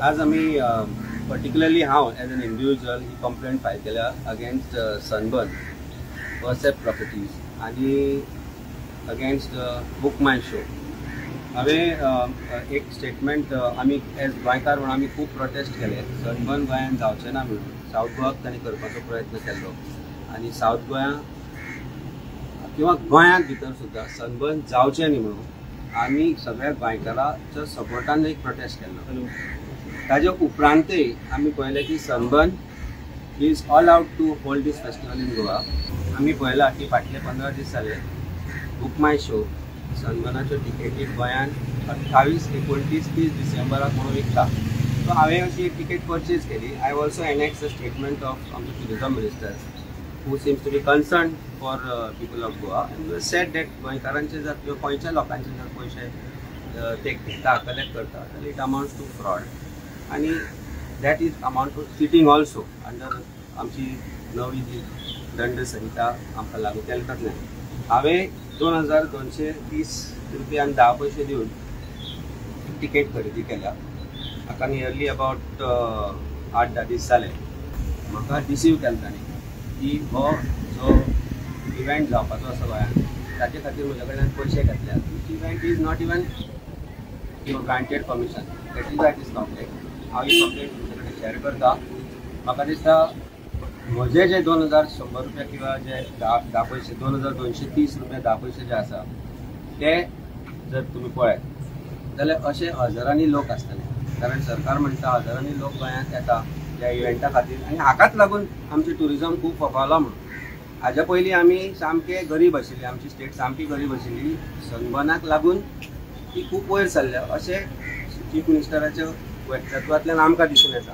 आज आम्ही पर्टिक्युलरली हांव as an individual he complaint file केल्या अगेन्स्ट सनबर्न परसेप्ट प्रॉपर्टीज आनी अगेन्स्ट बुक माय शो. हांवें एक स्टेटमेंट आमी एज गोंयकार म्हणून आमी खूब प्रोटेस्ट केले. सनबर्न गोंयांत जावचें ना म्हणून सावथ गोवाक तांणी करपाचो प्रयत्न केल्लो आनी सावथ गोंया किंवा गोंयांत भितर सुद्दां सनबर्न जावचें न्ही म्हणून आमी सगळ्या गोंयकारांच्या सपोर्टान एक प्रोटेस्ट केल्लो. ताजे उपरांतय आमी पळयलें की Sunburn is all out to hold this festival in Goa. आमी पळयलां की फाटले 15 दीस जाले बुक माय शो सनबर्नाच्यो टिकेटी गोंयांत 28, 29, 30 डिसेंबराक म्हणून विकता. सो हांवें अशी एक टिकेट परचेज केली. I also annex a statement of आमचे tourism minister who seems to be concerned for people of Goa and said that गोंयकारांचे जर किंवा गोंयच्या लोकांचे जर पयशे ते घेता कलेक्ट करता जाल्यार इट अमाउंट्स टू फ्रॉड आनी that is amount to cheating also under आमची नवी जी दंड संहिता आमकां लागू केल्या तातूंतल्यान हांवें 2230 रुपया आनी 10 पयशे दिवन टिकेट खरेदी केल्या. म्हाका नियरली अबावट 8-10 दीस जाले. म्हाका रिसीव केला तांणी की हो जो इव्हेंट जावपाचो आसा गोंयांत ताचे खातीर म्हजे कडल्यान पयशे घेतल्यात. Which event is not even granted permission. That is why this complaint. हांव ही कंप्लेंट तुमचे कडेन शेअर करता. म्हाका दिसता म्हजे जे 2100 रुपया किंवा जे 10 पयशे 2230 रुपया 10 पयशे जे आसा ते जर तुमी पळयत जाल्यार अशे हजारांनी लोक आसतले. कारण सरकार म्हणटा हजारांनी लोक गोंयांत येता ह्या इव्हेंटा खातीर आनी हाकाच लागून आमचें ट्युरिजम खूब फोफावला म्हणून. हाज्या पयलीं आमी सामके गरीब आशिल्ले. आमची स्टेट सामकी गरीब आशिल्ली. सनबर्नाक लागून ती खूब वयर सरल्या अशें चीफ मिनिस्टराच्या वक्तव्यातल्यान आमकां दिसून येता.